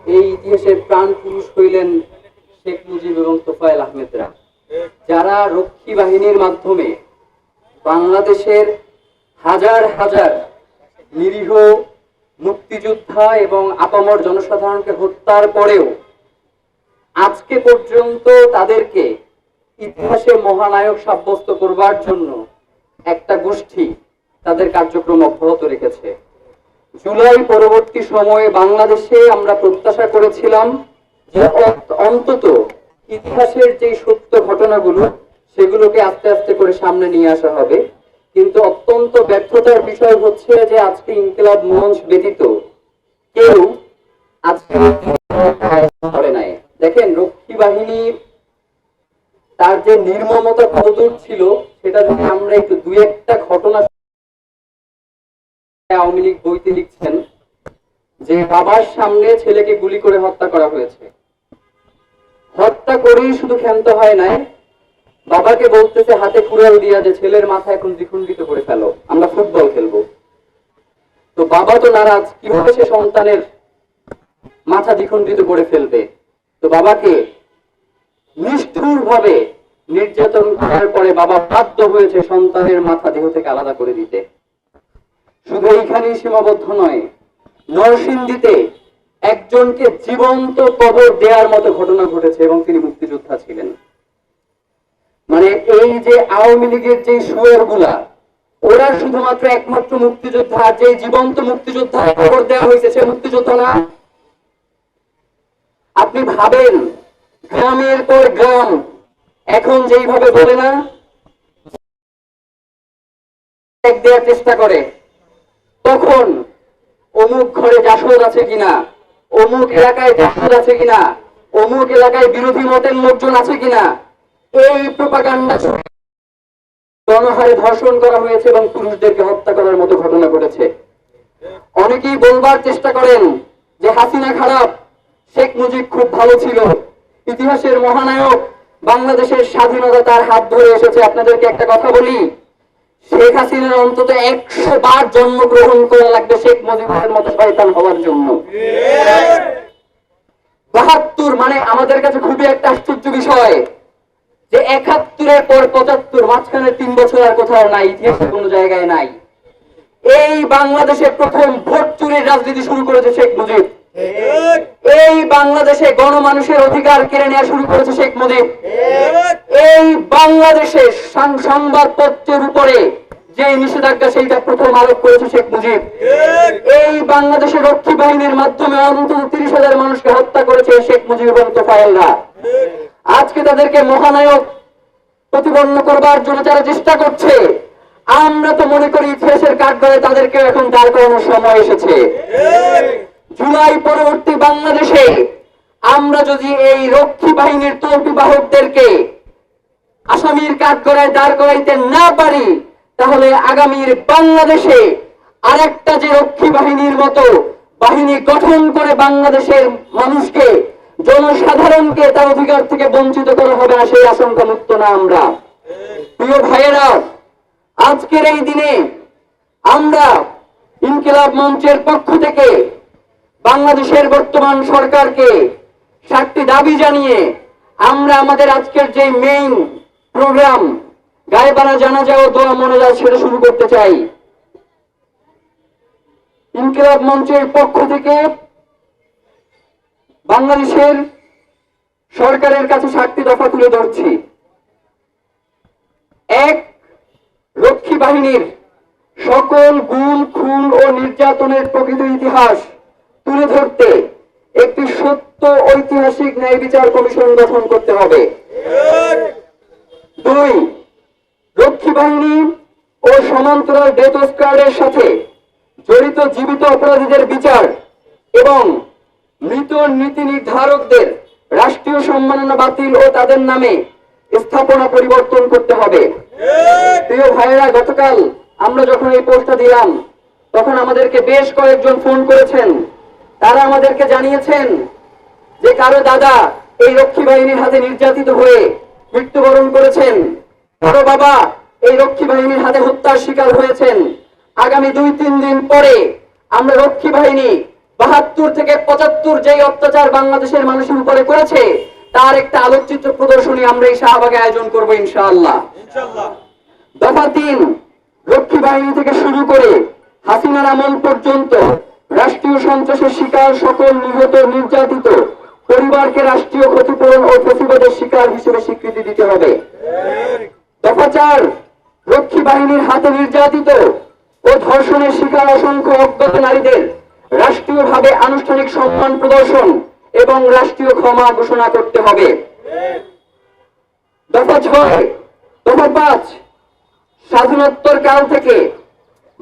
এই ইতিহাসের প্রাণ পুরুষ হইলেন শেখ মুজিব এবং তোফায়েল আহমেদরা, যারা রক্ষী বাহিনীর মাধ্যমে বাংলাদেশের হাজার হাজার নিরীহ মুক্তিযোদ্ধা এবং আপামর জনসাধারণকে হত্যার পরেও আজকে পর্যন্ত তাদেরকে ইতিহাসে মহানায়ক সাব্যস্ত করবার জন্য একটা গোষ্ঠী তাদের কার্যক্রম অব্যাহত রেখেছে। জুলাই পরবর্তী সময়ে বাংলাদেশে আমরা প্রত্যাশা করেছিলাম যে অন্তত ইতিহাসের যে সত্য ঘটনাগুলো সেগুলোকে আস্তে আস্তে করে সামনে নিয়ে আসা হবে, কিন্তু অত্যন্ত ব্যর্থতার বিষয় হচ্ছে যে আজকে ইনকিলাব মঞ্চ ব্যতীত কেউ আজকে করে নাই। দেখেন, রক্ষী বাহিনী তার যে নির্মমতা কতদূর ছিল সেটা যদি আমরা একটু দুই একটা ঘটনা, আওয়ামী লীগ বইতে লিখছেন যে বাবার সামনে ছেলেকে গুলি করে হত্যা করা হয়েছে। হত্যা করেই শুধু ক্ষান্ত হয় নাই, বাবাকে বলতেছে হাতে কুড়াল দিয়া যে ছেলের মাথা এখন দ্বিখণ্ডিত করে ফেলো, আমরা ফুটবল খেলবো। তো বাবা তো নারাজ, কিভাবে সে সন্তানের মাথা দ্বিখণ্ডিত করে ফেলবে। তো বাবাকে নিষ্ঠুর ভাবে নির্যাতন করার পরে বাবা বাধ্য হয়েছে সন্তানের মাথা দেহ থেকে আলাদা করে দিতে। শুধু এইখানেই সীমাবদ্ধ নয়, নরসিংদীতে একজনকে জীবন্ত কবর দেওয়ার মতো ঘটনা ঘটেছে এবং তিনি মুক্তিযোদ্ধা ছিলেন। মানে এই যে আওয়ামী লীগের যে সুয়ের গুলা, ওরা শুধুমাত্র একমাত্র মুক্তিযোদ্ধা, যে জীবন্ত মুক্তিযোদ্ধা কবর দেওয়া হয়েছে সে মুক্তিযোদ্ধা না। আপনি ভাবেন, গ্রামের পর গ্রাম এখন যেইভাবে বলে না দেওয়ার চেষ্টা করে, তখন অমুক ঘরে জাসদ আছে কিনা, অমুক এলাকায় জাসদ আছে কিনা, অমুক এলাকায় বিরোধী মতের লোকজন আছে কিনা, এই প্রোপাগান্ডা গণহারে ধর্ষণ করা হয়েছে এবং পুরুষদেরকে হত্যা করার মতো ঘটনা ঘটেছে। অনেকেই বলবার চেষ্টা করেন যে হাসিনা খারাপ, শেখ মুজিব খুব ভালো ছিল, ইতিহাসের মহানায়ক, বাংলাদেশের স্বাধীনতা তার হাত ধরে এসেছে। আপনাদেরকে একটা কথা বলি, শেখ হাসিনার অন্তত 100 বার জন্মগ্রহণ করা লাগবে শেখ মুজিবের মতো শয়তান হওয়ার জন্য। 72 মানে আমাদের কাছে খুবই একটা আশ্চর্য বিষয় যে 71-এর পর 75, মাঝখানে 3 বছর আর কোথাও নাই, ইতিহাসে কোনো জায়গায় নাই। এই বাংলাদেশে প্রথম ভোট চুরির রাজনীতি শুরু করেছে শেখ মুজিব। এই বাংলাদেশে গণমানুষের অধিকার কেড়ে নেওয়া শুরু করেছে শেখ মুজিব। এই বাংলাদেশে সংবাদপত্রের উপরে যে নিষেধাজ্ঞা সেইটা প্রথম আরোপ করেছে শেখ মুজিব। এই বাংলাদেশের রক্ষী বাহিনীর মাধ্যমে অন্তত 30,000 মানুষকে হত্যা করেছে শেখ মুজিব এবং তোফায়েলরা। আজকে তাদেরকে মহানায়ক প্রতিপন্ন করবার জন্য যারা চেষ্টা করছে, আমরা তো মনে করি ইতিহাসের কাঠগড়ায় তাদেরকে এখন দাঁড় করানোর সময় এসেছে। জুলাই পরবর্তী বাংলাদেশে আমরা যদি এই রক্ষী বাহিনীর তৌফি বাহকদেরকে আসামির কাঠগড়ায় দাঁড় করাইতে না পারি, তাহলে আগামীর বাংলাদেশে আরেকটা যে রক্ষী বাহিনীর মতো বাহিনী গঠন করে বাংলাদেশের মানুষকে, জনসাধারণকে তার অধিকার থেকে বঞ্চিত করা হবে না, সেই আশঙ্কা মুক্ত না আমরা। প্রিয় ভাইয়েরা, আজকের এই দিনে আমরা ইনকিলাব মঞ্চের পক্ষ থেকে বাংলাদেশের বর্তমান সরকারকে 7টি দাবি জানিয়ে আমরা আমাদের আজকের যে মেইন প্রোগ্রাম গায়েবানা জানাজা ও দোয়া মোনাজাত সেটা শুরু করতে চাই। ইনকিলাব মঞ্চের পক্ষ থেকে বাংলাদেশের সরকারের কাছে 7টি দফা তুলে ধরছি। 1, রক্ষী বাহিনীর সকল গুম, খুন ও নির্যাতনের প্রকৃত ইতিহাস তুলে ধরতে একটি সত্য ঐতিহাসিক ন্যায় বিচার কমিশন গঠন করতে হবে। 2, রক্ষী বাহিনী ও সমান্তরাল ডেথ স্কোয়াডের সাথে জড়িত জীবিত অপরাধীদের বিচার এবং মৃত নীতি নির্ধারকদের রাষ্ট্রীয় সম্মাননা বাতিল ও তাদের নামে স্থাপনা পরিবর্তন করতে হবে। প্রিয় ভাইয়েরা, গতকাল আমরা যখন এই পোস্টটা দিলাম তখন আমাদেরকে বেশ কয়েকজন ফোন করেছেন। তারা আমাদেরকে জানিয়েছেন যে কারো দাদা এই রক্ষী বাহিনীর হাতে নির্যাতিত হয়ে মৃত্যুবরণ করেছেন, কারো বাবা এই রক্ষী বাহিনীর হাতে হত্যার শিকার হয়েছেন। আগামী 2-3 দিন পরে আমরা রক্ষী বাহিনী 72 থেকে 75 যেই অত্যাচার বাংলাদেশের মানুষের উপরে করেছে তার একটা আলোকচিত্র প্রদর্শনী আমরা এই শাহবাগে আয়োজন করবো ইনশাআল্লাহ। দফা 3, রক্ষী বাহিনী থেকে শুরু করে হাসিনার আমল পর্যন্ত রাষ্ট্রীয় সন্ত্রাসের শিকার সকল নিহত নির্যাতিত পরিবারকে রাষ্ট্রীয় ক্ষতিপূরণ ও প্রতিবাদের শিকার হিসেবে স্বীকৃতি দিতে হবে। দফা 4, রক্ষী বাহিনীর হাতে নির্যাতিত ও ধর্ষণের শিকার অসংখ্য অজ্ঞাত নারীদের রাষ্ট্রীয়ভাবে আনুষ্ঠানিক সম্মান প্রদর্শন এবং রাষ্ট্রীয় ক্ষমা ঘোষণা করতে হবে। দফা 6, দফা 5, স্বাধীনোত্তর কাল থেকে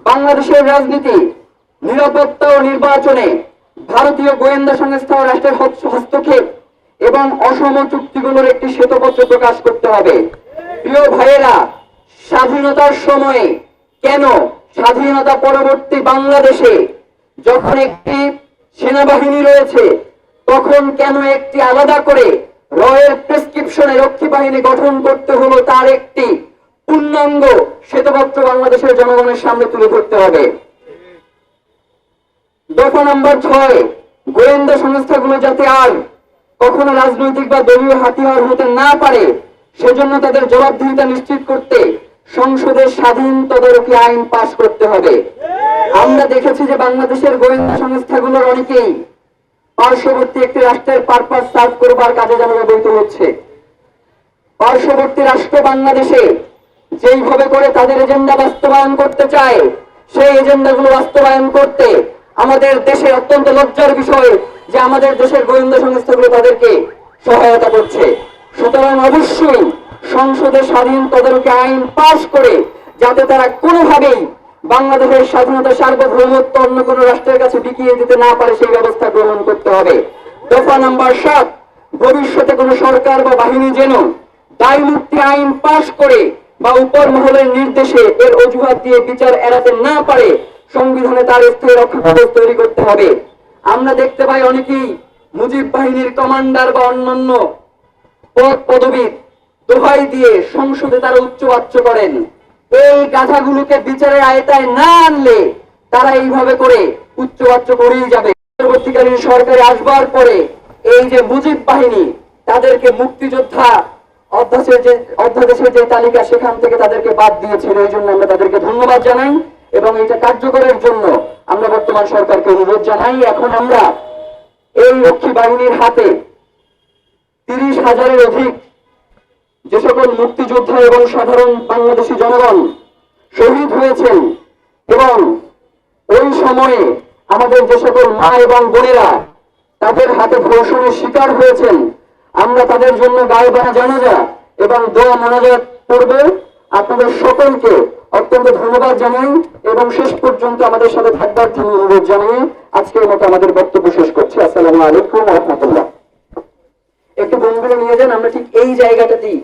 বাংলাদেশের রাজনীতি, নিরাপত্তা ও নির্বাচনে ভারতীয় গোয়েন্দা সংস্থা ও রাষ্ট্রের হস্তক্ষেপ এবং অসম চুক্তিগুলোর একটি শ্বেতপত্র প্রকাশ করতে হবে। প্রিয় ভাইয়েরা, স্বাধীনতার সময়ে কেন স্বাধীনতা পরবর্তী বাংলাদেশে যখন একটি সেনাবাহিনী রয়েছে তখন কেন একটি আলাদা করে রয়ের প্রেসক্রিপশনে রক্ষী বাহিনী গঠন করতে হলো তার একটি পূর্ণাঙ্গ শ্বেতপত্র বাংলাদেশের জনগণের সামনে তুলে ধরতে হবে। দফা নাম্বার 6, গোয়েন্দা সংস্থাগুলো যাতে আর কখনো রাজনৈতিক বা দলীয় হাতিয়ার হতে না পারে সেজন্য তাদের জবাবদিহিতা নিশ্চিত করতে সংসদের স্বাধীন তদারকি আইন পাশ করতে হবে। আমরা দেখেছি যে বাংলাদেশের গোয়েন্দা সংস্থাগুলোর অনেকেই পার্শ্ববর্তী একটি রাষ্ট্রের পারপাস সার্ভ করবার কাজে যেন ব্যবহৃত হচ্ছে। পার্শ্ববর্তী রাষ্ট্র বাংলাদেশে যেইভাবে করে তাদের এজেন্ডা বাস্তবায়ন করতে চায় সেই এজেন্ডাগুলো বাস্তবায়ন করতে আমাদের দেশে অত্যন্ত লজ্জার বিষয় যে আমাদের দেশের গোয়েন্দা সংস্থাগুলো তাদেরকে সহায়তা করছে। সুতরাং অবশ্যই সংসদে স্বাধীন তদারকি আইন পাশ করে যাতে তারা কোনোভাবেই বাংলাদেশের স্বাধীনতা সার্বভৌমত্ব অন্য কোন রাষ্ট্রের কাছে বিকিয়ে দিতে না পারে সেই ব্যবস্থা গ্রহণ করতে হবে। দফা নাম্বার 7, ভবিষ্যতে কোন সরকার বা বাহিনী যেন দায় মুক্তি আইন পাশ করে বা উপর মহলের নির্দেশে এর অজুহাত দিয়ে বিচার এড়াতে না পারে সংবিধানে তার স্থায়ী রক্ষাকবচ তৈরি করতে হবে। আমরা দেখতে পাই অনেকেই মুজিব বাহিনীর কমান্ডার বা অন্যান্য পদ পদবীর দোহাই দিয়ে সংসদে তারা উচ্চবাচ্য করেন। এই গাধাগুলোকে বিচারের আয়তায় না আনলে তারা এইভাবে করে উচ্চবাচ্য করেই যাবে। পরবর্তীকালীন সরকারে আসবার পরে এই যে মুজিব বাহিনী তাদেরকে মুক্তিযোদ্ধা অধ্যাদেশের যে তালিকা সেখান থেকে তাদেরকে বাদ দিয়েছিল। এই জন্য আমরা তাদেরকে ধন্যবাদ জানাই এবং এটা কার্যকরের জন্য আমরা বর্তমান সরকারকে অনুরোধ জানাই। এখন আমরা এই রক্ষী বাহিনীর হাতে 30,000-এর অধিক যে সকল মুক্তিযোদ্ধা এবং সাধারণ বাংলাদেশী জনগণ শহীদ হয়েছেন এবং ওই সময়ে আমাদের যে সকল মা এবং বোনেরা তাদের হাতে ধর্ষণের শিকার হয়েছেন, আমরা তাদের জন্য গায়েবানা জানাজা এবং দোয়া মোনাজাত করব। আপনাদের সকলকে অত্যন্ত ধন্যবাদ জানাই এবং শেষ পর্যন্ত আমাদের সাথে থাকবার জন্য অনুরোধ জানিয়ে আজকের মতো আমাদের বক্তব্য শেষ করছি। আসসালামু আলাইকুম ওয়া রাহমাতুল্লাহ। একটু বন্ধুরা নিয়ে যান, আমরা ঠিক এই জায়গাটাতেই